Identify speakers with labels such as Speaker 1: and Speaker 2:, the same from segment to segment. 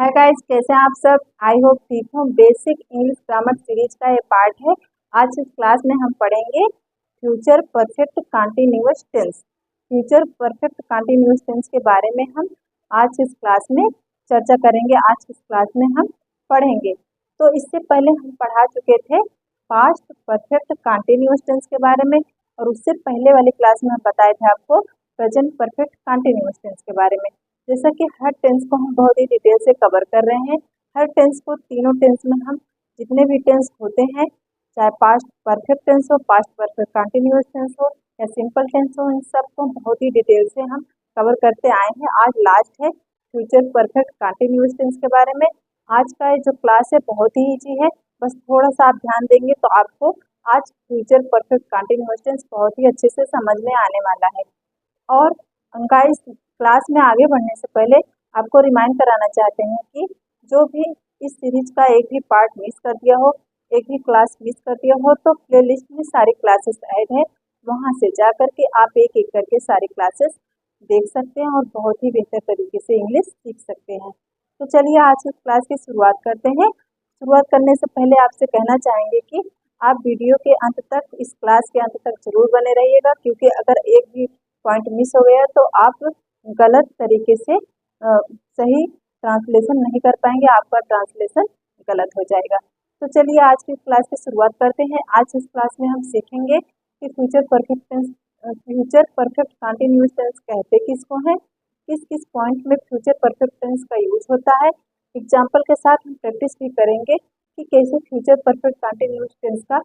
Speaker 1: Hi guys, कैसे हैं आप सब। आई होप ठीक हो। बेसिक इंग्लिश ग्रामर सीरीज का ये पार्ट है। आज इस क्लास में हम पढ़ेंगे future perfect continuous tense. Future perfect continuous tense के बारे में हम आज इस क्लास में चर्चा करेंगे। आज इस क्लास में हम पढ़ेंगे। तो इससे पहले हम पढ़ा चुके थे पास्ट परफेक्ट कंटीन्यूअस टेंस के बारे में, और उससे पहले वाली क्लास में हम बताए थे आपको प्रेजेंट परफेक्ट कंटीन्यूअस टेंस के बारे में। जैसा कि हर टेंस को हम बहुत ही डिटेल से कवर कर रहे हैं। हर टेंस को, तीनों टेंस में हम जितने भी टेंस होते हैं, चाहे पास्ट परफेक्ट टेंस हो, पास्ट परफेक्ट कंटीन्यूअस टेंस हो या सिंपल टेंस हो, इन सब को बहुत ही डिटेल से हम कवर करते आए हैं। आज लास्ट है फ्यूचर परफेक्ट कंटीन्यूअस टेंस के बारे में। आज का जो क्लास है बहुत ही ईजी है, बस थोड़ा सा आप ध्यान देंगे तो आपको आज फ्यूचर परफेक्ट कंटीन्यूअस टेंस बहुत ही अच्छे से समझ में आने वाला है। और गाइस, क्लास में आगे बढ़ने से पहले आपको रिमाइंड कराना चाहते हैं कि जो भी इस सीरीज का एक भी पार्ट मिस कर दिया हो, एक भी क्लास मिस कर दिया हो, तो प्लेलिस्ट में सारी क्लासेस ऐड है, वहां से जा करके आप एक एक करके सारी क्लासेस देख सकते हैं और बहुत ही बेहतर तरीके से इंग्लिश सीख सकते हैं। तो चलिए आज की क्लास की शुरुआत करते हैं। शुरुआत करने से पहले आपसे कहना चाहेंगे कि आप वीडियो के अंत तक, इस क्लास के अंत तक जरूर बने रहिएगा, क्योंकि अगर एक भी पॉइंट मिस हो गया तो आप गलत तरीके से सही ट्रांसलेशन नहीं कर पाएंगे, आपका ट्रांसलेशन गलत हो जाएगा। तो चलिए आज की क्लास की शुरुआत करते हैं। आज इस क्लास में हम सीखेंगे कि फ्यूचर परफेक्ट कंटीन्यूअस टेंस कहते किसको हैं, किस किस पॉइंट में फ्यूचर परफेक्ट टेंस का यूज होता है। एग्जाम्पल के साथ हम प्रैक्टिस भी करेंगे कि कैसे फ्यूचर परफेक्ट कंटीन्यूअस टेंस का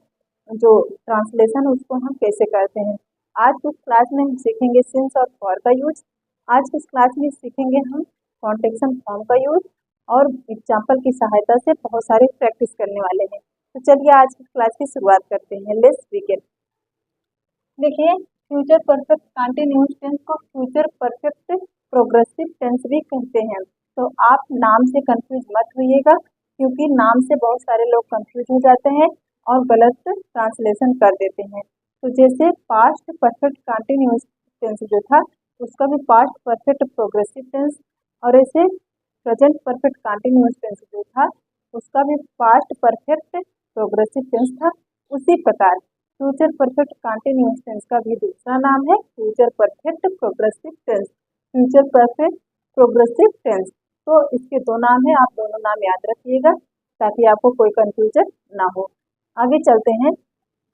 Speaker 1: जो ट्रांसलेशन उसको हम कैसे करते हैं। आज इस क्लास में हम सीखेंगे सिंस और फॉर का यूज। आज इस क्लास में सीखेंगे हम कॉन्टेक्शन फॉर्म का यूज, और एग्जाम्पल की सहायता से बहुत सारी प्रैक्टिस करने वाले हैं। तो चलिए आज की क्लास की शुरुआत करते हैं। Let's begin. देखिए, फ्यूचर परफेक्ट कंटीन्यूअस टेंस को फ्यूचर परफेक्ट प्रोग्रेसिव टेंस भी कहते हैं। तो आप नाम से कंफ्यूज मत होइएगा, क्योंकि नाम से बहुत सारे लोग कंफ्यूज हो जाते हैं और गलत ट्रांसलेशन कर देते हैं। तो जैसे पास्ट परफेक्ट कंटीन्यूअस टेंस जो था, उसका भी पास्ट परफेक्ट प्रोग्रेसिव टेंस, और ऐसे प्रेजेंट परफेक्ट कंटीन्यूअस टेंस जो था, उसका भी पास्ट परफेक्ट प्रोग्रेसिव टेंस था। उसी प्रकार फ्यूचर परफेक्ट कंटीन्यूअस टेंस का भी दूसरा नाम है future perfect progressive tense. Future perfect progressive tense, तो इसके दो नाम है, आप दोनों नाम याद रखिएगा ताकि आपको कोई कंफ्यूजन ना हो। आगे चलते हैं।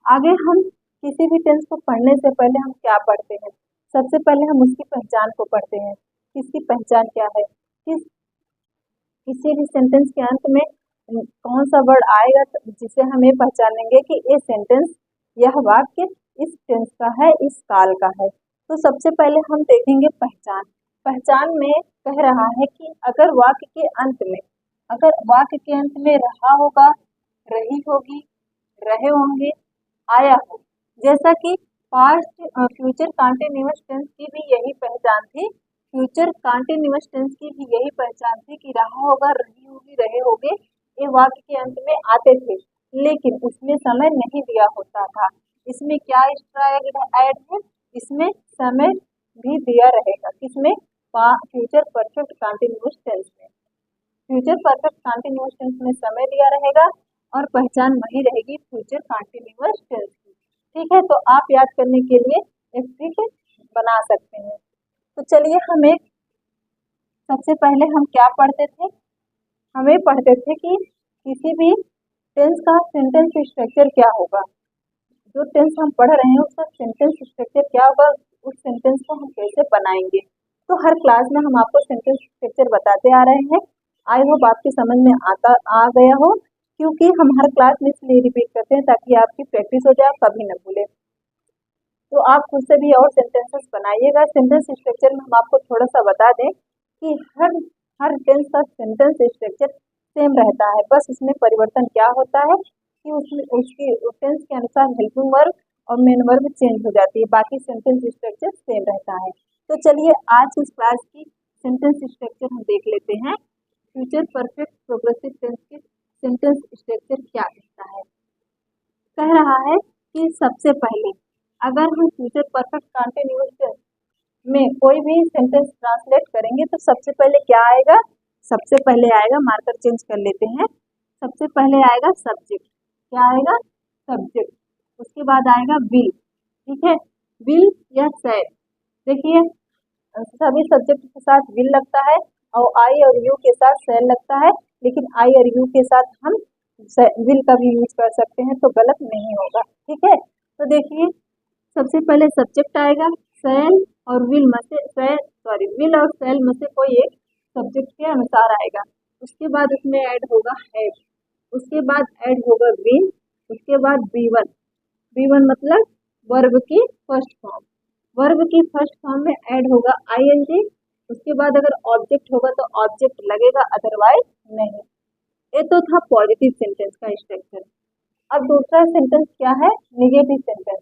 Speaker 1: आगे हम किसी भी टेंस को पढ़ने से पहले हम क्या पढ़ते हैं? सबसे पहले हम उसकी पहचान को पढ़ते हैं। किसकी पहचान क्या है, किसी भी सेंटेंस के अंत में कौन सा वर्ड आएगा जिसे हम ये पहचानेंगे कि ये सेंटेंस, यह वाक्य इस टेंस का है, इस काल का है। तो सबसे पहले हम देखेंगे पहचान। पहचान में कह रहा है कि अगर वाक्य के अंत में रहा होगा, रही होगी, रहे होंगे, आया हो, जैसा कि पास्ट फ्यूचर कंटीन्यूअस टेंस की भी यही पहचान थी। फ्यूचर कंटीन्यूअस टेंस की भी यही पहचान थी कि रहा होगा, रही होगी, रहे होंगे, ये वाक्य के अंत में आते थे, लेकिन उसमें समय नहीं दिया होता था। इसमें क्या एक्स्ट्रा ऐड है? इसमें समय भी दिया रहेगा। किसमें? फ्यूचर परफेक्ट कंटीन्यूअस टेंस में। फ्यूचर परफेक्ट कंटीन्यूअस टेंस में समय दिया रहेगा और पहचान वही रहेगी फ्यूचर कंटीन्यूअस टेंस की। ठीक है, तो आप याद करने के लिए एक ट्रिक बना सकते हैं। तो चलिए सबसे पहले हम क्या पढ़ते थे? हमें पढ़ते थे कि किसी भी टेंस का सेंटेंस स्ट्रक्चर क्या होगा। जो टेंस हम पढ़ रहे हैं उसका सेंटेंस स्ट्रक्चर क्या होगा, उस सेंटेंस को हम कैसे बनाएंगे। तो हर क्लास में हम आपको सेंटेंस स्ट्रक्चर बताते आ रहे हैं। आई होप आपकी समझ में आ गया हो, क्योंकि हम हर क्लास में इसलिए रिपीट करते हैं ताकि आपकी प्रैक्टिस हो जाए, कभी न भूले। तो आप खुद से भी और सेंटेंसेस बनाइएगा। सेंटेंस स्ट्रक्चर में हम आपको थोड़ा सा बता दें कि हर टेंस का सेंटेंस स्ट्रक्चर सेम रहता है, बस उसमें परिवर्तन क्या होता है कि उसमें उसकी टेंस के अनुसार हेल्पिंग वर्ब और मेन वर्ब चेंज हो जाती है, बाकी सेंटेंस स्ट्रक्चर सेम रहता है। तो चलिए आज इस क्लास की सेंटेंस स्ट्रक्चर हम देख लेते हैं। फ्यूचर परफेक्ट प्रोग्रेसिव टेंस की सेंटेंस स्ट्रक्चर क्या कहता है? कह रहा है कि सबसे पहले अगर हम फ्यूचर परफेक्ट कंटीन्यूअस टेंस में कोई भी सेंटेंस ट्रांसलेट करेंगे तो सबसे पहले क्या आएगा? सबसे पहले आएगा, मार्कर चेंज कर लेते हैं। सबसे पहले आएगा सब्जेक्ट, क्या आएगा? सब्जेक्ट। उसके बाद आएगा विल, ठीक है, विल या शैल। देखिए सभी सब्जेक्ट के साथ विल लगता है और आई और यू के साथ शैल लगता है, लेकिन आई और यू के साथ हम विल का भी यूज कर सकते हैं, तो गलत नहीं होगा, ठीक है। तो देखिए सबसे पहले सब्जेक्ट आएगा, शैल और विल में से विल और शैल में से कोई एक सब्जेक्ट के अनुसार आएगा। उसके बाद उसमें ऐड होगा हैव, उसके बाद ऐड होगा बीन, उसके बाद बी1। बी1 मतलब वर्ब की फर्स्ट फॉर्म, वर्ब की फर्स्ट फॉर्म में ऐड होगा आईएनजी। उसके बाद अगर ऑब्जेक्ट होगा तो ऑब्जेक्ट लगेगा, अदरवाइज नहीं। ये तो था पॉजिटिव सेंटेंस का स्ट्रक्चर। अब दूसरा सेंटेंस क्या है? Negative sentence.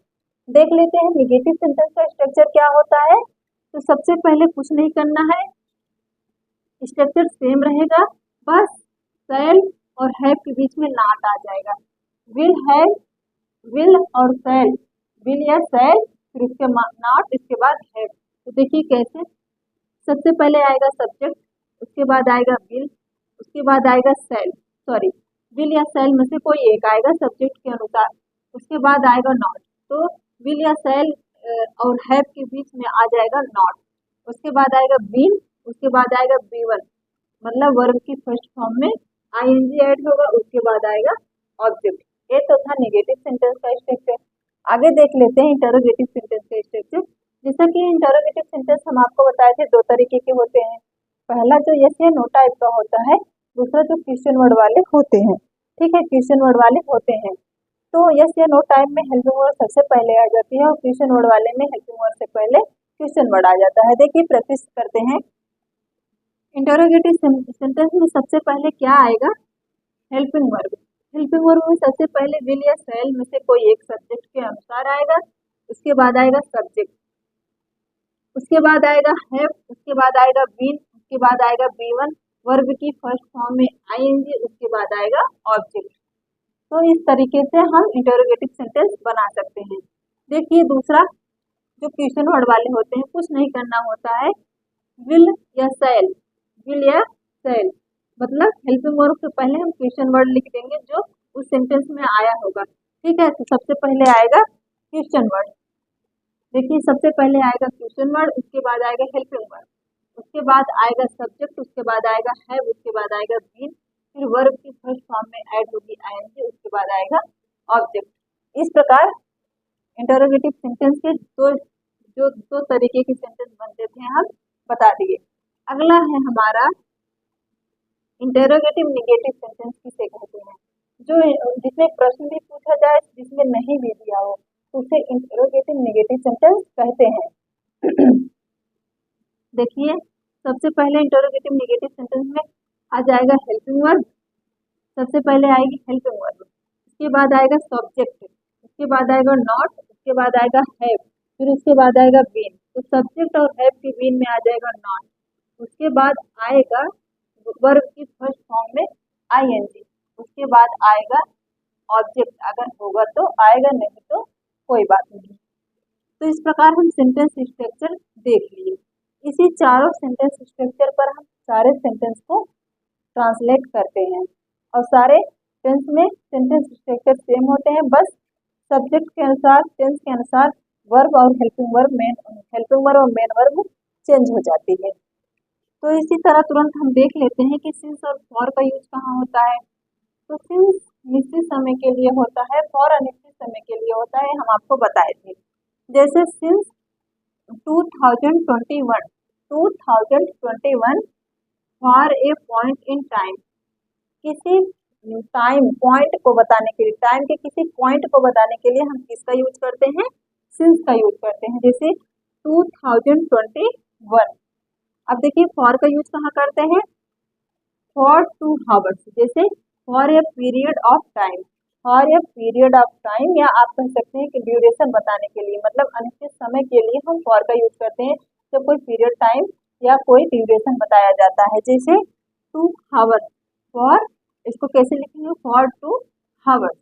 Speaker 1: देख लेते हैं निगेटिव सेंटेंस का स्ट्रक्चर क्या होता है। तो सबसे पहले कुछ नहीं करना है, स्ट्रक्चर सेम रहेगा, बस शैल और हैव के बीच में नॉट आ जाएगा। विल हैव, विल और शैल, विल या शैल, फिर उसके नॉट, इसके बाद हैव। तो देखिए कैसे, सबसे पहले आएगा सब्जेक्ट, उसके बाद आएगा विल, उसके बाद आएगा शैल, विल या शैल में से कोई एक आएगा सब्जेक्ट के अनुसार, उसके बाद आएगा नॉट। तो विल या शैल और हैव के बीच में आ जाएगा नॉट। उसके बाद आएगा बीन, उसके बाद आएगा बी1, मतलब वर्ब की फर्स्ट फॉर्म में आईएनजी ऐड होगा, उसके बाद आएगा ऑब्जेक्ट। ये तो था नेगेटिव सेंटेंस का स्ट्रक्चर। आगे देख लेते हैं इंटरोगेटिव सेंटेंस का स्ट्रक्चर। जैसा कि इंटरोगेटिव सेंटेंस हम आपको बताए थे दो तरीके के होते हैं। पहला जो यस या नो टाइप का होता है, दूसरा जो क्वेश्चन वर्ड वाले होते हैं, ठीक है, क्वेश्चन वर्ड वाले होते हैं। तो यस या नो टाइप में हेल्पिंग वर्ड सबसे पहले आ जाती है और क्वेश्चन वर्ड वाले में हेल्पिंग वर्ड से पहले क्वेश्चन वर्ड आ जाता है। देखिए प्रैक्टिस करते हैं। इंटरोगेटिव सेंटेंस में सबसे पहले क्या आएगा? Helping verb. हेल्पिंग वर्ब में सबसे पहले विल या शैल में से कोई एक सब्जेक्ट के अनुसार आएगा, उसके बाद आएगा सब्जेक्ट, उसके बाद आएगा हैव, उसके बाद आएगा बीन, उसके बाद आएगा बी1, वर्ब की फर्स्ट फॉर्म में आईएनजी, उसके बाद आएगा ऑब्जेक्ट। तो इस तरीके से हम इंटरोगेटिव सेंटेंस बना सकते हैं। देखिए दूसरा जो क्वेश्चन वर्ड वाले होते हैं, कुछ नहीं करना होता है, विल या शैल, विल या शैल मतलब हेल्पिंग वर्ब से पहले हम क्वेश्चन वर्ड लिख देंगे जो उस सेंटेंस में आया होगा, ठीक है। तो सबसे पहले आएगा क्वेश्चन वर्ड, देखिए सबसे पहले आएगा क्वेश्चन वर्ड, उसके बाद आएगा हेल्पिंग वर्ड, उसके बाद आएगा सब्जेक्ट, उसके बाद आएगा हैव, उसके बाद आएगा बीन, फिर वर्ब की फर्स्ट फॉर्म में ऐड होगी आईएनजी, उसके बाद आएगा ऑब्जेक्ट। इस प्रकार इंटरोगेटिव सेंटेंस के दो तरीके के सेंटेंस बनते थे हम बता दिए। अगला है हमारा इंटरोगेटिव नेगेटिव सेंटेंस किसे कहते हैं, जो जिसमें प्रश्न भी पूछा जाए, जिसमें नहीं भी दिया हो, तो उसे इंटरोगेटिव नेगेटिव सेंटेंस कहते हैं। देखिए सबसे पहले इंटरोगेटिव नेगेटिव सेंटेंस में आ जाएगा हेल्पिंग वर्ब, सबसे पहले आएगी हेल्पिंग वर्ब, उसके बाद आएगा सब्जेक्ट, उसके बाद आएगा नॉट, उसके बाद आएगा हैव, फिर उसके बाद आएगा बीन। तो सब्जेक्ट और हैव के बीन में आ जाएगा नॉट, उसके बाद आएगा वर्ब की फर्स्ट फॉर्म में आईएनजी, उसके बाद आएगा ऑब्जेक्ट, अगर होगा तो आएगा, नहीं तो कोई बात नहीं। तो इस प्रकार हम सेंटेंस स्ट्रक्चर देख लिए। इसी चारों सेंटेंस स्ट्रक्चर पर हम सारे सेंटेंस को ट्रांसलेट करते हैं और सारे टेंस में सेंटेंस स्ट्रक्चर सेम होते हैं, बस सब्जेक्ट के अनुसार, टेंस के अनुसार वर्ब और हेल्पिंग वर्ब और मेन वर्ब चेंज हो जाती है। तो इसी तरह तुरंत हम देख लेते हैं कि सिंस और फॉर का यूज कहाँ होता है। तो सिंस निश्चित समय के लिए होता है, फॉर अनिश्चित समय के लिए होता है, हम आपको बताए थे। जैसे since 2021 for a point in time, किसी टाइम पॉइंट को बताने के लिए, टाइम के किसी पॉइंट को बताने के लिए हम किसका यूज करते हैं? सिंस का यूज करते हैं। जैसे 2021। अब देखिए फॉर का यूज कहाँ करते हैं? फॉर 2 आवर्स, जैसे for a period of time, for a period of time, या आप कह सकते हैं कि ड्यूरेशन बताने के लिए, मतलब अनिश्चित समय के लिए हम फॉर का यूज करते हैं जब कोई पीरियड टाइम या कोई ड्यूरेशन बताया जाता है। जैसे 2 आवर्स, फॉर, इसको कैसे लिखेंगे? फॉर 2 आवर्स,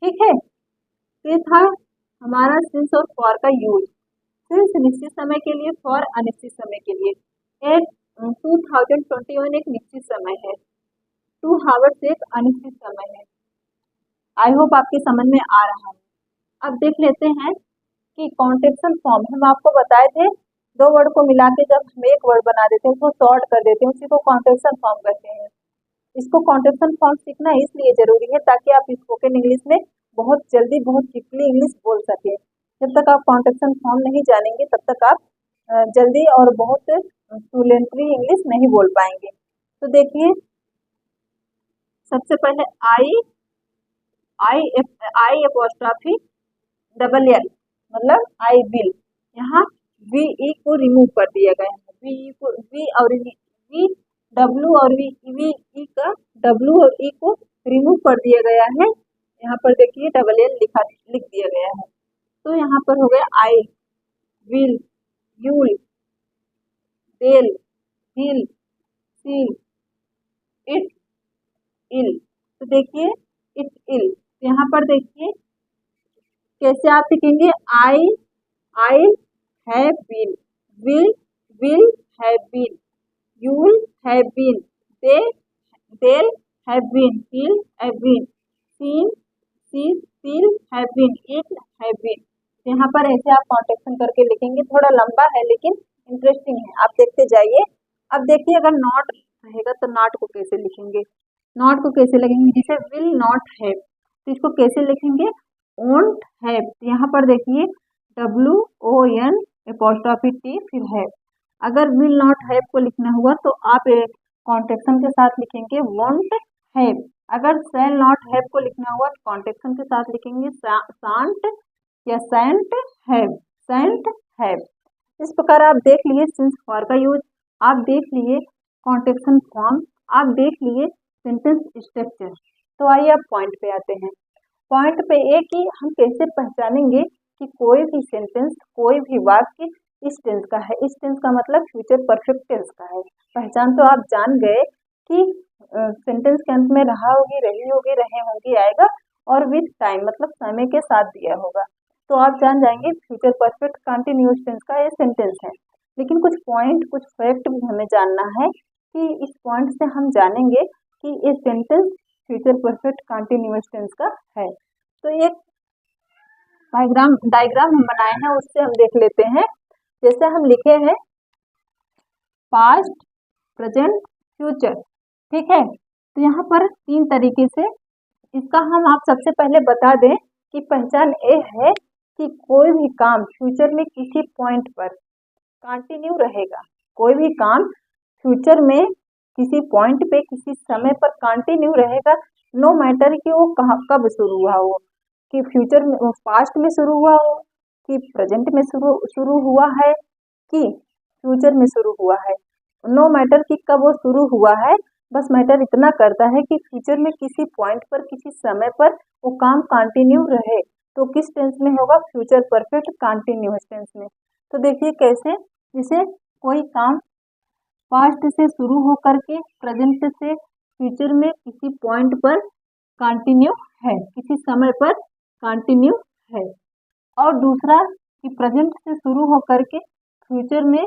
Speaker 1: ठीक है। ये था हमारा सिंस और फॉर का यूज। सिंस निश्चित समय के लिए, फॉर अनिश्चित समय के लिए। 2021 2021 एक निश्चित समय है, 2 हावर्स एक अनिश्चित समय है। आई होप आपके समझ में आ रहा है। अब देख लेते हैं कि कॉन्ट्रेक्शन फॉर्म हम आपको बताए थे, 2 वर्ड को मिला के जब हम एक वर्ड बना देते हैं, उसको शॉर्ट कर देते हैं, उसी को कॉन्ट्रेक्शन फॉर्म कहते हैं। इसको कॉन्ट्रेक्शन फॉर्म सीखना इसलिए जरूरी है ताकि आप स्पोकन इंग्लिश में बहुत जल्दी बहुत क्विकली इंग्लिश बोल सकें। जब तक आप कॉन्ट्रेक्शन फॉर्म नहीं जानेंगे तब तक आप जल्दी और बहुत फ्लुएंटली इंग्लिश नहीं बोल पाएंगे। तो देखिए, सबसे पहले आई एपोस्ट्रॉफी डबल एल मतलब आई विल, यहाँ वी ई को रिमूव कर दिया गया है। वी और वी डब्ल्यू और वी ई का डब्ल्यू और ई को रिमूव कर दिया गया है। यहाँ पर देखिए डबल एल लिख दिया गया है। तो यहाँ पर हो गया आई विल, यूल, देल, हिल, सील, इट, इल। तो देखिए इट इल, यहाँ पर देखिए कैसे आप लिखेंगे, I have been, will have been, you'll have been, they'll have been, he'll have been, she'll have been, it have been. यहाँ पर ऐसे आप कॉन्ट्रेक्शन करके लिखेंगे, थोड़ा लंबा है लेकिन इंटरेस्टिंग है, आप देखते जाइए। अब देखिए अगर नॉट रहेगा तो नॉट को कैसे लिखेंगे, नॉट को कैसे लिखेंगे, जिसे विल नॉट हैव, तो इसको कैसे लिखेंगे, ओंट हैव। यहाँ पर देखिए WON एपोस्ट्रॉफी T फिर है। अगर विल नॉट हैव को लिखना हुआ तो आप कॉन्ट्रेक्शन के साथ लिखेंगे वोंट हैव। अगर शैल नॉट हैव को लिखना हुआ तो कॉन्ट्रेक्शन के साथ लिखेंगे शांट या सेंट हैव। इस प्रकार आप देख लिए सिंस फॉर का यूज, आप देख लिए कॉन्ट्रेक्शन फॉर्म, आप देख लिए सेंटेंस स्ट्रक्चर। तो आइए अब पॉइंट पे आते हैं। पॉइंट पे ये कि हम कैसे पहचानेंगे कि कोई भी सेंटेंस, कोई भी वाक्य इस टेंस का है। इस टेंस का मतलब फ्यूचर परफेक्ट टेंस का है। पहचान तो आप जान गए कि सेंटेंस के अंत में रहा होगी, रही होगी, रहे होंगी आएगा, और विद टाइम मतलब समय के साथ दिया होगा, तो आप जान जाएंगे फ्यूचर परफेक्ट कंटिन्यूअस टेंस का ये सेंटेंस है। लेकिन कुछ पॉइंट, कुछ फैक्ट भी हमें जानना है कि इस पॉइंट से हम जानेंगे कि ये sentence future perfect continuous tense का है। तो एक डायग्राम हम बनाए हैं, उससे हम देख लेते हैं। जैसे हम लिखे हैं पास्ट, प्रेजेंट, फ्यूचर, ठीक है। तो यहाँ पर 3 तरीके से इसका हम आप सबसे पहले बता दें कि पहचान ये है कि कोई भी काम फ्यूचर में किसी पॉइंट पर कंटिन्यू रहेगा। कोई भी काम फ्यूचर में किसी पॉइंट पे किसी समय पर कंटिन्यू रहेगा, नो मैटर कि वो कब शुरू हुआ हो, कि फ्यूचर में पास्ट में शुरू हुआ हो, कि प्रेजेंट में शुरू हुआ है, कि फ्यूचर में शुरू हुआ है। नो मैटर कि कब वो शुरू हुआ है, बस मैटर इतना करता है कि फ्यूचर में किसी पॉइंट पर किसी समय पर वो काम कंटिन्यू रहे। तो किस टेंस में होगा, फ्यूचर परफेक्ट कंटिन्यूअस टेंस में। तो देखिए कैसे, जैसे कोई काम पास्ट से शुरू होकर के प्रेजेंट से फ्यूचर में किसी पॉइंट पर कंटिन्यू है, किसी समय पर कंटिन्यू है। और दूसरा कि प्रेजेंट से शुरू होकर के फ्यूचर में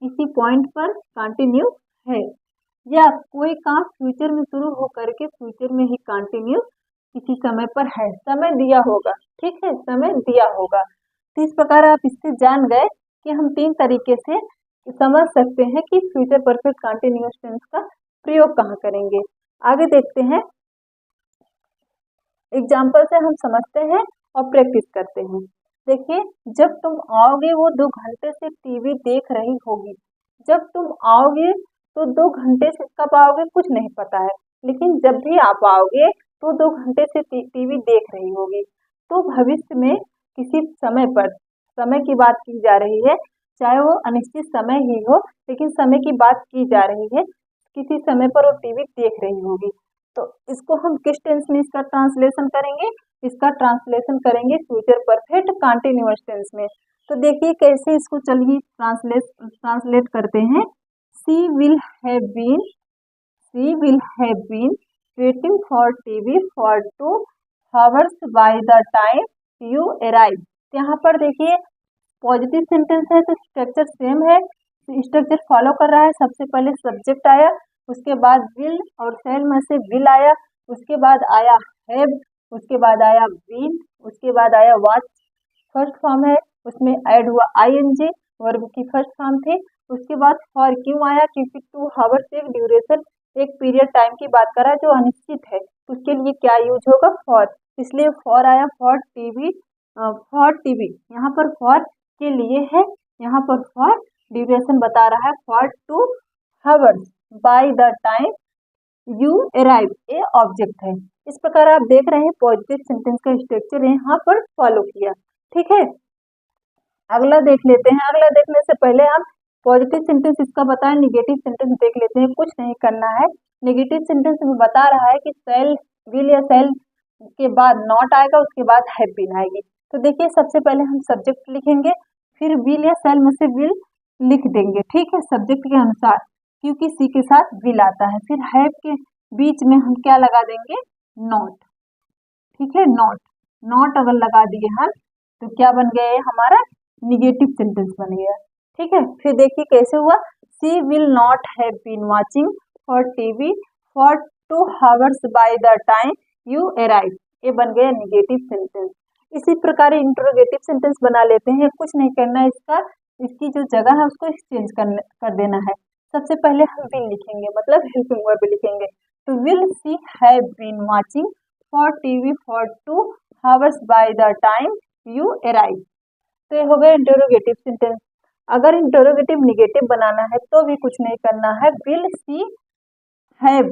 Speaker 1: किसी पॉइंट पर कंटिन्यू है, या कोई काम फ्यूचर में शुरू होकर के फ्यूचर में ही कंटिन्यू किसी समय पर है, समय दिया होगा, ठीक है, समय दिया होगा। तो इस प्रकार आप इससे जान गए कि हम 3 तरीके से समझ सकते हैं कि फ्यूचर परफेक्ट कंटिन्यूअस टेंस का प्रयोग कहाँ करेंगे। आगे देखते हैं, एग्जाम्पल से हम समझते हैं और प्रैक्टिस करते हैं। देखिए, जब तुम आओगे वो 2 घंटे से टीवी देख रही होगी। जब तुम आओगे तो 2 घंटे से कब आओगे कुछ नहीं पता है, लेकिन जब भी आप आओगे तो 2 घंटे से टीवी देख रही होगी। तो भविष्य में किसी समय पर, समय की बात की जा रही है, चाहे वो अनिश्चित समय ही हो, लेकिन समय की बात की जा रही है, किसी समय पर वो टीवी देख रही होगी। तो इसको हम किस टेंस में इसका ट्रांसलेशन करेंगे, इसका ट्रांसलेशन करेंगे फ्यूचर परफेक्ट कंटिन्यूअस टेंस में। तो देखिए कैसे इसको चलिए ट्रांसलेट करते हैं। She will have been waiting for TV for 2 hours by the time you arrive. यहाँ पर देखिए पॉजिटिव सेंटेंस है तो स्ट्रक्चर सेम है, स्ट्रक्चर फॉलो कर रहा है। सबसे पहले सब्जेक्ट आया, उसके बाद विल और शैल में से विल आया, उसके बाद आया हैव, उसके बाद आया बीन, उसके बाद आया वाच फर्स्ट फॉर्म है, उसमें ऐड हुआ आईएनजी वर्ब की फर्स्ट फॉर्म थी। उसके बाद फॉर क्यों आया, क्योंकि 2 आवर्स एक ड्यूरेशन एक पीरियड टाइम की बात कर रहा है जो अनिश्चित है, उसके लिए क्या यूज होगा फॉर, इसलिए फॉर आया। फॉर टीवी यहाँ पर फॉर के लिए है, यहाँ पर फॉर ड्यूरेशन बता रहा है, for 2 hours by the time you arrive A object है। इस प्रकार आप देख रहे हैं पॉजिटिव सेंटेंस का स्ट्रक्चर यहाँ पर फॉलो किया। ठीक है, अगला देख लेते हैं। अगला देखने से पहले हम पॉजिटिव सेंटेंस इसका बताएं, निगेटिव सेंटेंस देख लेते हैं। कुछ नहीं करना है, निगेटिव सेंटेंस में बता रहा है कि सेल विल या सेल के बाद नॉट आएगा, उसके बाद हैव बीन आएगी। तो देखिए सबसे पहले हम सब्जेक्ट लिखेंगे, फिर विल या सेल में से विल लिख देंगे। ठीक है, सब्जेक्ट के अनुसार, क्योंकि सी के साथ विल आता है। फिर हैव के बीच में हम क्या लगा देंगे, नॉट। ठीक है, नॉट अगर लगा दिए हम तो क्या बन गया, हमारा निगेटिव सेंटेंस बन गया। ठीक है, फिर देखिए कैसे हुआ, she will not have been watching for TV for 2 hours by the time you arrive, ये बन गया निगेटिव सेंटेंस। इसी प्रकार इंटरोगेटिव सेंटेंस बना लेते हैं। कुछ नहीं करना, इसकी जो जगह है उसको एक्सचेंज कर देना है। सबसे पहले हम विल लिखेंगे, मतलब हेल्पिंग वर्ब लिखेंगे। तो will she have been watching for TV for 2 hours by the time you arrive. तो ये हो गया इंटरोगेटिव सेंटेंस। अगर इंटरोगेटिव निगेटिव बनाना है तो भी कुछ नहीं करना है, will she have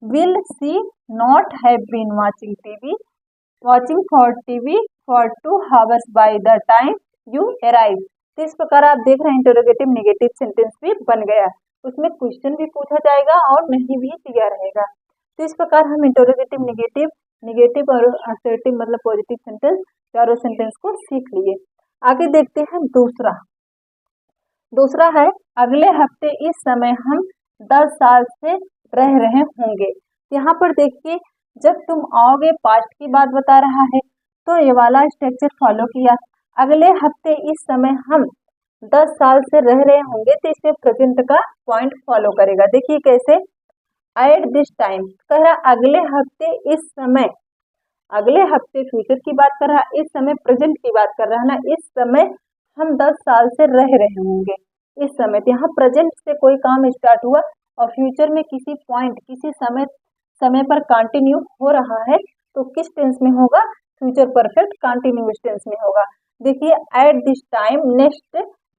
Speaker 1: will she not have been watching for TV for 2 hours by the time you arrive. तो इस प्रकार आप देख रहे हैं इंटरोगेटिव निगेटिव सेंटेंस भी बन गया, उसमें क्वेश्चन भी पूछा जाएगा और नहीं भी दिया रहेगा। तो इस प्रकार हम इंटरोगेटिव निगेटिव और असर्टिव मतलब पॉजिटिव सेंटेंस चारों सेंटेंस को सीख लिए। आगे देखते हैं दूसरा है, अगले हफ्ते इस समय हम 10 साल से रह रहे होंगे। यहाँ पर देखिए जब तुम आओगे पास्ट की बात बता रहा है, तो ये वाला स्ट्रक्चर फॉलो किया। अगले हफ्ते इस समय हम 10 साल से रह रहे होंगे, तो इसमें प्रेजेंट का पॉइंट फॉलो करेगा। देखिए कैसे, एट दिस टाइम कह रहा अगले हफ्ते इस समय, अगले हफ्ते फ्यूचर की बात कर रहा, इस समय प्रेजेंट की बात कर रहा है ना। इस समय हम 10 साल से रह रहे होंगे, इस समय तो यहाँ प्रेजेंट से कोई काम स्टार्ट हुआ और फ्यूचर में किसी पॉइंट किसी समय पर कंटिन्यू हो रहा है, तो किस टेंस में होगा, फ्यूचर परफेक्ट कंटिन्यूअस टेंस में होगा। देखिए at this time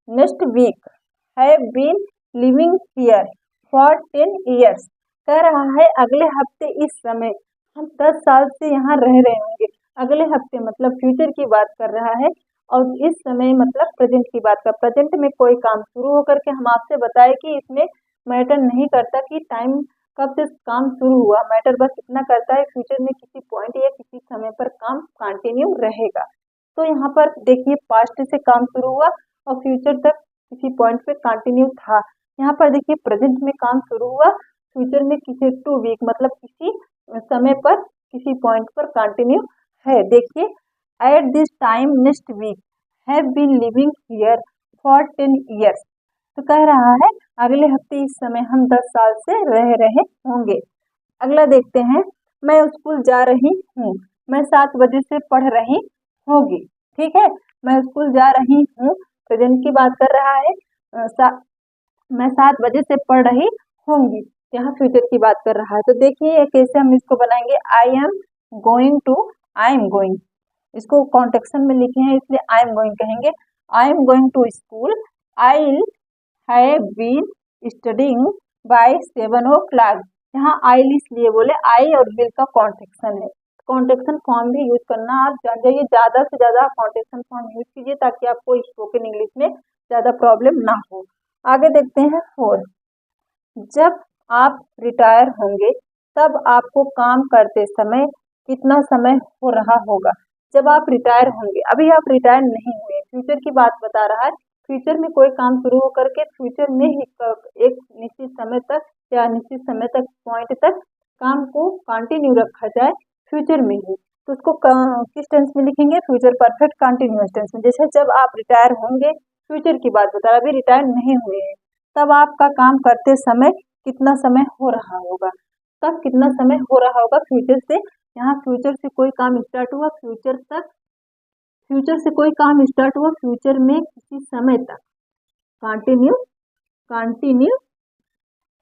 Speaker 1: next week have been living here for 10 years, कह रहा है अगले हफ्ते इस समय हम 10 साल से यहाँ रह रहे होंगे। अगले हफ्ते मतलब फ्यूचर की बात कर रहा है और इस समय मतलब प्रेजेंट की बात कर, प्रेजेंट में कोई काम शुरू होकर के हम आपसे बताए कि इसमें मैटर नहीं करता कि टाइम कब से काम शुरू हुआ, मैटर बस इतना करता है फ्यूचर में किसी पॉइंट या किसी समय पर काम कंटिन्यू रहेगा। तो यहाँ पर देखिए पास्ट से काम शुरू हुआ और फ्यूचर तक किसी पॉइंट पे कंटिन्यू था। यहाँ पर देखिए प्रेजेंट में काम शुरू हुआ, फ्यूचर में किसी 2 वीक मतलब किसी समय पर किसी पॉइंट पर कंटिन्यू है। देखिए at this time next week have been living here for 10 years, तो कह रहा है अगले हफ्ते इस समय हम 10 साल से रह रहे होंगे। अगला देखते हैं, मैं स्कूल जा रही हूँ, मैं 7 बजे से पढ़ रही होगी। ठीक है, मैं स्कूल जा रही हूँ, प्रेजेंट की बात कर रहा है, मैं 7 बजे से पढ़ रही होंगी, यहाँ फ्यूचर की बात कर रहा है। तो देखिए कैसे हम इसको बनाएंगे, आई एम गोइंग, इसको कॉन्टेक्शन में लिखे हैं इसलिए आई एम गोइंग कहेंगे। I am going to school, I have been studying by 7 o'clock, यहाँ आई इसलिए बोले आई और विल का कॉन्टेक्शन है, कॉन्टेक्शन फॉर्म भी यूज करना आप जान जाइए, ज़्यादा से ज़्यादा कॉन्टेक्शन फॉर्म यूज कीजिए ताकि आपको स्पोकन इंग्लिश में ज़्यादा प्रॉब्लम ना हो। आगे देखते हैं 4, जब आप रिटायर होंगे तब आपको काम करते समय कितना समय हो रहा होगा। जब आप रिटायर होंगे, अभी आप रिटायर नहीं हुए, फ्यूचर की बात बता रहा है, फ्यूचर में कोई काम शुरू होकर के फ्यूचर में ही एक निश्चित समय तक या निश्चित समय तक पॉइंट तक काम को कंटिन्यू रखा जाए फ्यूचर में ही, तो उसको किस टेंस में लिखेंगे, फ्यूचर परफेक्ट कंटिन्यूअस टेंस में। जैसे जब आप रिटायर होंगे फ्यूचर की बात बता रहा है, अभी रिटायर नहीं हुए हैं, तब आपका काम करते समय कितना समय हो रहा होगा, तब कितना समय हो रहा होगा फ्यूचर से। यहाँ फ्यूचर से कोई काम स्टार्ट हुआ, फ्यूचर तक, फ्यूचर से कोई काम स्टार्ट हुआ, फ्यूचर में किसी समय तक कंटिन्यू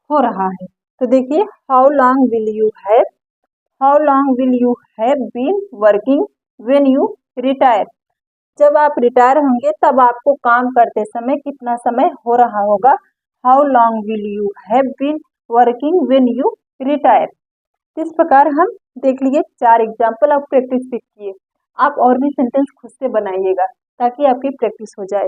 Speaker 1: हो रहा है। तो देखिए, how long will you have been working when you retire. जब आप रिटायर होंगे तब आपको काम करते समय कितना समय हो रहा होगा। How long will you have been working when you retire. इस प्रकार हम देख लीजिए 4 एग्जाम्पल, आप प्रैक्टिस सीखिए। आप और भी सेंटेंस खुद से बनाइएगा ताकि आपकी प्रैक्टिस हो जाए।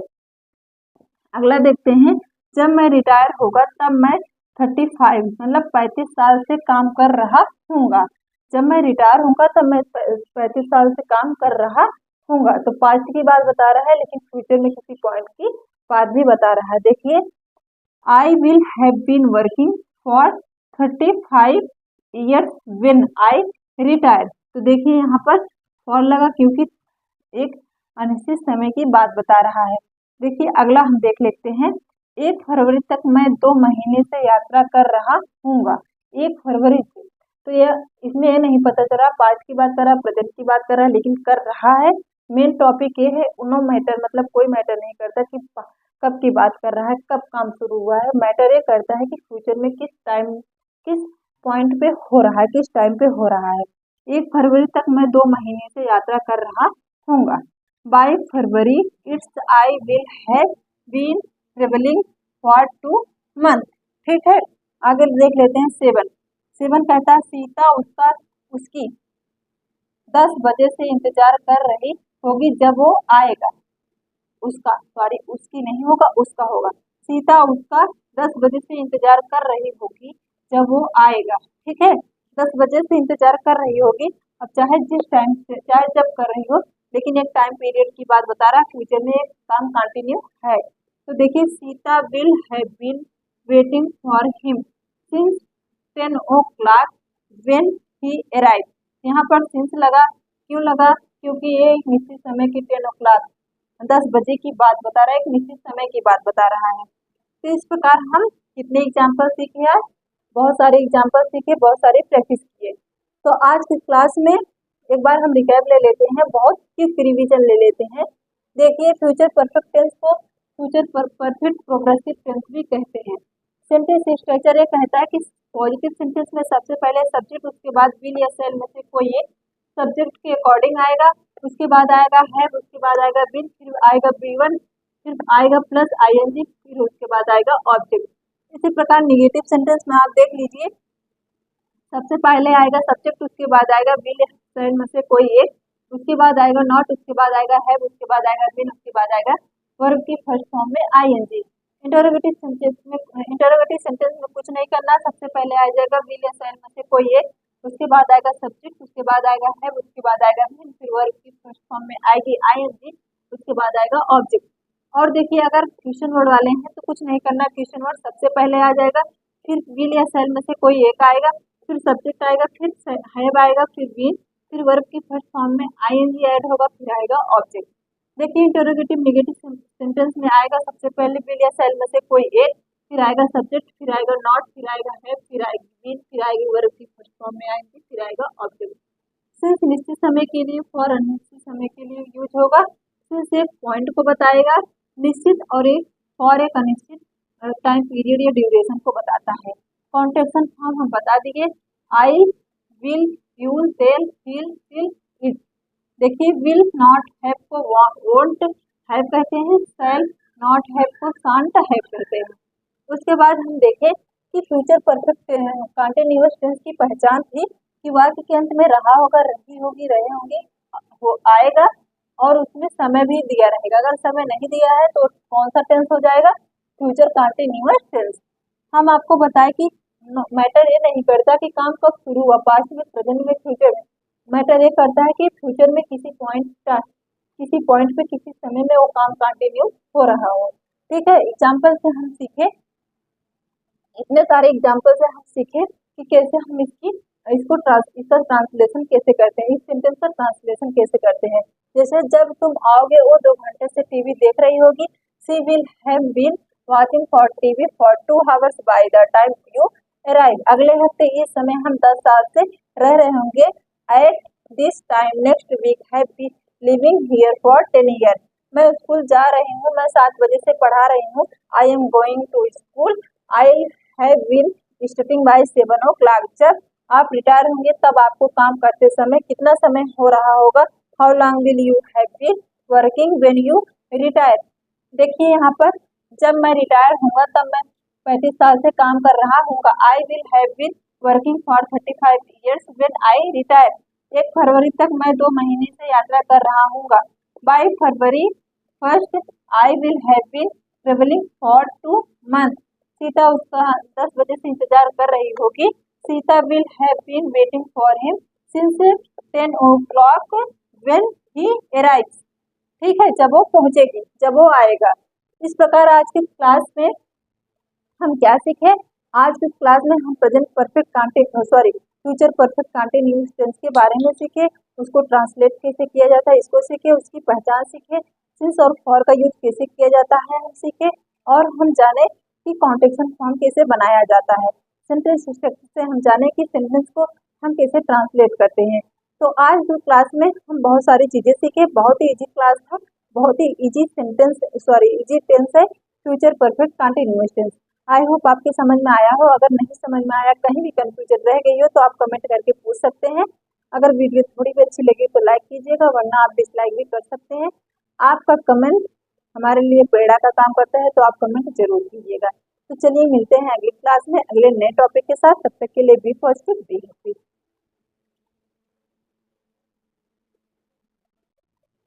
Speaker 1: अगला देखते हैं, जब मैं रिटायर होगा तब मैं 35 मतलब 35 साल से काम कर रहा हूँगा। जब मैं रिटायर होऊंगा तब मैं 35 साल से काम कर रहा हूँगा। तो पास्ट की बात बता रहा है, लेकिन फ्यूचर में किसी पॉइंट की बात भी बता रहा है। देखिए, I will have been working for 35 years when I retire. तो देखिए यहाँ पर फॉर लगा क्योंकि एक अनिश्चित समय की बात बता रहा है। देखिए अगला हम देख लेते हैं, 1 फरवरी तक मैं 2 महीने से यात्रा कर रहा हूँगा। 1 फरवरी से, तो यह इसमें ये नहीं पता चला पास्ट की बात कर रहा, प्रेजेंट की बात कर रहा, लेकिन कर रहा है। मेन टॉपिक ये है, नो मैटर, मतलब कोई मैटर नहीं करता कि कब की बात कर रहा है, कब काम शुरू हुआ है। मैटर ये करता है कि फ्यूचर में किस टाइम, किस पॉइंट पे हो रहा है, किस टाइम पे हो रहा है। 1 फरवरी तक मैं 2 महीने से यात्रा कर रहा हूँगा। By February it's I will have been travelling for 2 month. ठीक है, आगे देख लेते हैं 7 कहता है, सीता उसकी 10 बजे से इंतजार कर रही होगी जब वो आएगा। उसकी नहीं होगा, उसका होगा। सीता उसका 10 बजे से इंतजार कर रही होगी जब वो आएगा। ठीक है, 10 बजे से इंतजार कर रही होगी। अब चाहे जिस टाइम से, चाहे जब कर रही हो, लेकिन एक टाइम पीरियड की बात बता रहा है, फ्यूचर में काम कंटिन्यू है। तो देखिए, Sita will have been waiting for him since 10 o'clock when he arrive. यहाँ पर सिंस लगा, क्यों लगा, क्योंकि ये एक निश्चित समय की 10 o'clock 10 बजे की बात बता रहा है, एक निश्चित समय की बात बता रहा है। तो इस प्रकार हम कितने एग्जाम्पल सीखे आज, बहुत सारे एग्जाम्पल सीखे, बहुत सारी प्रैक्टिस किए। तो आज की क्लास में एक बार हम रिकैप ले लेते हैं, बहुत क्विक रिवीजन ले लेते हैं। देखिए, फ्यूचर परफेक्ट टेंस को फ्यूचर परफेक्ट प्रोग्रेसिव टेंस भी कहते हैं। सेंटेंस स्ट्रक्चर ये कहता है कि पॉजिटिव सेंटेंस में सबसे पहले सब्जेक्ट, उसके बाद विल या शैल में से कोई एक सब्जेक्ट के अकॉर्डिंग आएगा, उसके बाद आएगा हैव, उसके बाद आएगा विल, फिर आएगा बी1, फिर आएगा प्लस आईएनजी, फिर उसके बाद आएगा ऑब्जेक्ट। इसी प्रकार निगेटिव सेंटेंस में आप देख लीजिए, सबसे पहले आएगा सब्जेक्ट, उसके बाद आएगा विल शैल में से कोई एक, उसके बाद आएगा नॉट, उसके बाद आएगा हैव, उसके बाद आएगा विल, उसके बाद आएगा वर्ब की फर्स्ट फॉर्म में आईएनजी। इंटरोगेटिव सेंटेंस में कुछ नहीं करना, सबसे पहले आ जाएगा विल या शैल में से कोई एक, उसके बाद आएगा सब्जेक्ट, उसके बाद आएगा हैव, उसके बाद आएगा विल, फिर वर्ब की फर्स्ट फॉर्म में आएगी आईएनजी, उसके बाद आएगा ऑब्जेक्ट। और देखिए, अगर क्वेश्चन वर्ड वाले हैं तो कुछ नहीं करना, क्वेश्चन वर्ड सबसे पहले आ जाएगा, फिर विल या शैल में से कोई एक आएगा, फिर सब्जेक्ट आएगा, फिर हैव आएगा, फिर विल, फिर वर्ब की फर्स्ट फॉर्म में आईएनजी ऐड होगा, फिर आएगा ऑब्जेक्ट। देखिए, इंटरोगेटिव नेगेटिव सेंटेंस में आएगा सबसे पहले विल या शैल में से कोई एक, फिर आएगा सब्जेक्ट, फिर आएगा नॉट, फिर आएगा हैव, फिर आएगी विल, फिर आएगी वर्ब की फर्स्ट फॉर्म में आएंगे, फिर आएगा ऑब्जेक्ट। सिंस निश्चित समय के लिए, फॉर अनिश्चित समय के लिए यूज होगा। सिंस एक पॉइंट को बताएगा निश्चित, और एक फॉर एक अनिश्चित टाइम पीरियड या ड्यूरेशन को बताता है। कॉन्ट्रैक्शन फॉर्म हम बता दिए, आई विल, यू, देल, विल, विल, इज। देखिए, विल नॉट हैव को वोंट हैव कहते हैं, शैल नॉट हैव को शांट हैव कहते हैं। उसके बाद हम देखें कि फ्यूचर परफेक्ट कंटीन्यूअस टेंस की पहचान थी कि वाक्य के अंत में रहा होगा, रही होगी, रहे होंगे, वो आएगा और उसमें समय भी दिया रहेगा। अगर समय नहीं दिया है तो कौन सा टेंस हो जाएगा, फ्यूचर कंटीन्यूअस टेंस। हम आपको बताएं कि मैटर ये नहीं करता कि काम कब शुरू हुआ, पास्ट में, प्रेजेंट में, फ्यूचर में। मैटर ये करता है कि फ्यूचर में किसी पॉइंट पे, किसी समय में वो काम कंटिन्यू हो रहा हो। ठीक है, एग्जाम्पल से हम सीखे, इतने सारे एग्जाम्पल से हम सीखे कि कैसे हम इसका ट्रांसलेशन कैसे करते हैं, इस सेंटेंस का ट्रांसलेशन कैसे करते हैं। जैसे जब तुम आओगे वो 2 घंटे से टीवी देख रही होगी, she will have been watching for TV for 2 hours by the time you arrive. अगले हफ्ते इस समय हम 10 साल से रह रहे होंगे। At this time next week have been living here for 10 years। मैं स्कूल जा रही हूँ, मैं 7 बजे से पढ़ा रही हूँ। I am going to school. I have been starting by 7 o'clock। जब आप रिटायर होंगे तब आपको काम करते समय कितना समय हो रहा होगा। How long will you have been working when you retire. देखिए यहाँ पर जब मैं रिटायर होऊंगा तब मैं 35 साल से काम कर रहा हूँगा। I will have been working for 35 years when I retire. 1 फरवरी तक मैं 2 महीने से यात्रा कर रहा हूँगा। By February 1 I will have been travelling for 2 months। Sita उसका 10 बजे से इंतजार कर रही होगी। Sita will have been waiting for him since 10 o'clock when he arrives. ठीक है, जब वो पहुंचेगी, जब वो आएगा। इस प्रकार आज की क्लास में हम क्या सीखे। आज की क्लास में हम present perfect future perfect continuous tense के बारे में सीखे। उसको ट्रांसलेट कैसे किया जाता है इसको सीखे, उसकी पहचान सीखे, सिंस और फॉर का यूज कैसे किया जाता है हम सीखे, और हम जाने कि कॉन्टेक्शन फॉर्म कैसे बनाया जाता है। सेंटेंस स्ट्रक्चर से हम जाने कि सेंटेंस को हम कैसे ट्रांसलेट करते हैं। तो आज जो क्लास में हम बहुत सारी चीजें सीखे। बहुत ही इजी क्लास था, बहुत ही इजी इजी टेंस है future perfect continuous tense. I hope आपके समझ में आया हो। अगर नहीं समझ में आया, कहीं भी कंफ्यूजन रह गई हो तो आप कमेंट करके पूछ सकते हैं। अगर वीडियो थोड़ी भी अच्छी लगी तो लाइक कीजिएगा, वरना आप डिसलाइक भी कर सकते हैं। आपका कमेंट हमारे लिए प्रेरणा का काम करता है, तो आप कमेंट जरूर कीजिएगा। तो चलिए मिलते हैं अगली क्लास में अगले नए टॉपिक के साथ। तब तक के लिए बी पॉजिटिव, बी हैप्पी।